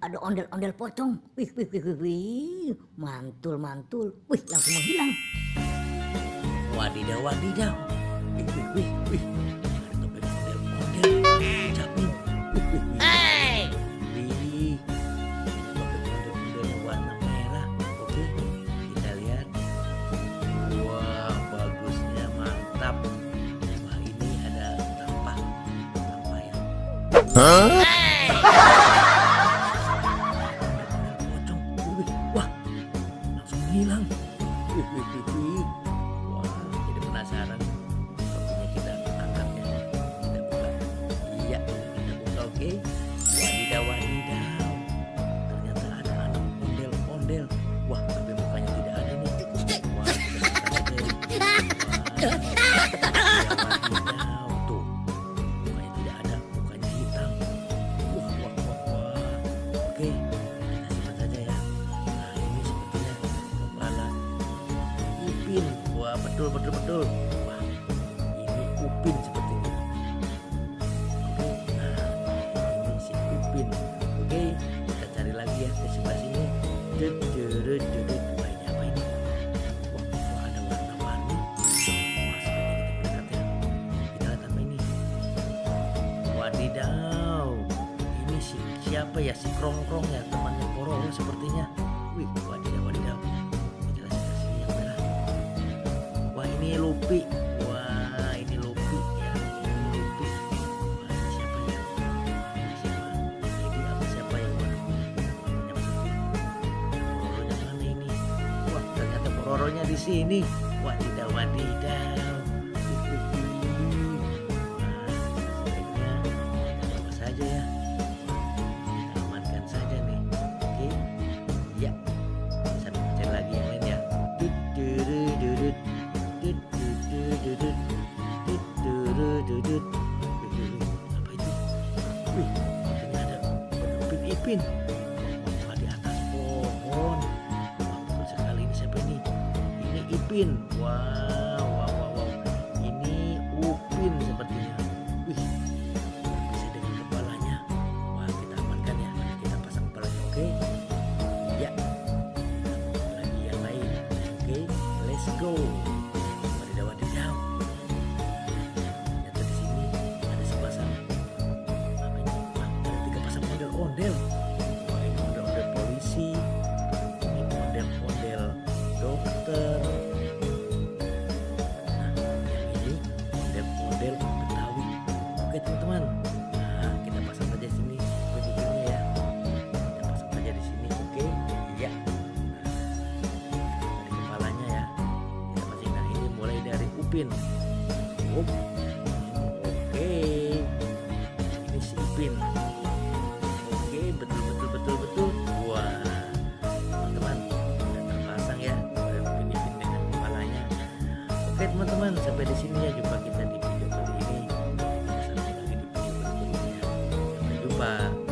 ada ondel-ondel pocong. Wih, wih, wih, wih, wih. Mantul, mantul. Wih, langsung menghilang. Wadidaw, wadidaw. Wih, wih, wih, wih. Ada topeng ondel-ondel. Caping. Wih, wih, wih. Hey! Wih. Topeng ondel-ondelnya warna merah. Oke, kita lihat. Wah, bagusnya mantap. Wah, ini ada tampah. Tampah ya. Hey! Pocong. Wih, wih. Wah, langsung hilang. Wih, wih, wih, wih. Wah, jadi penasaran. Topinya kita angkat ya. Kita buka. Iya, kita buka, oke. Wadidaw, wadidaw. Ternyata ada anak ondel-ondel. Wah, tapi mukanya tidak ada nih. Wah, kita buka aja. Wadidaw, tuh. Mukanya tidak ada, mukanya hitam. Wah, wah, wah, wah. Oke, kita simpan saja ya. Nah, ini sepertinya kepala Ipin. Wah, betul, betul, betul. Wah, ini Upin sepertinya. Oke, nah ini si Upin. Oke, kita cari lagi ya di sebelah sini. Dudut, dudut. Wah, ini apa ini? Wah, wah, ada warna-warni. Wah, sepertinya kita mendekat ya. Kita lihat apa ini? Wadidaw. Ini siapa ya? Si Krongkrong ya, temannya Pororo sepertinya. Wih, wadidaw, wadidaw. Kita lihat sebelah sini yang merah. Wah, ini Luffy. Wah, ini Luffy ya. Ini Luffy. Wah, ini siapa ya? Ini siapa? Ini apa siapa yang warnanya putih? Pororonya mana ini? Wah, ternyata Pororonya di sini. Wadidaw, wadidaw. Wih, wih, wih. Nah, sebaiknya kita bawa saja ya. Kita amankan saja nih. Oke. Ya. Sambil mencari lagi yang lain ya. Dudut. Dudut. Dudut. Apa itu? Wih, ternyata ada Upin Ipin. Wah, di atas pohon. Wah, betul sekali. Ini siapa ini? Ini Ipin. Wow, wow, wow, wow. Ini Upin sepertinya. Wih, bisa dengan kepalanya. Wah, kita amankan ya. Nanti kita pasang kepalanya. Oke. Ya. Kita lagi yang lain. Oke, let's go. Wadidaw, wadidaw. Ternyata di sini ada sepasang apa ini? Wah, ada 3 pasang ondel-ondel. Wah, ini ondel-ondel polisi. Ini ondel-ondel dokter. Nah, yang ini ondel-ondel Betawi. Oke, teman-teman. Nah, kita pasang saja di sini begininya ya. Kita pasang saja di sini. Oke. Iya. Dari kepalanya ya. Kita masih. Nah, ini mulai dari Upin. Oke. Ini si Ipin. Oke, betul, betul, betul, betul. Wah, teman-teman, sudah terpasang ya dari Upin Ipin dengan kepalanya. Oke, teman-teman, sampai di sini ya jumpa kita di video kali ini. Kita sampai lagi di video berikutnya. Sampai jumpa.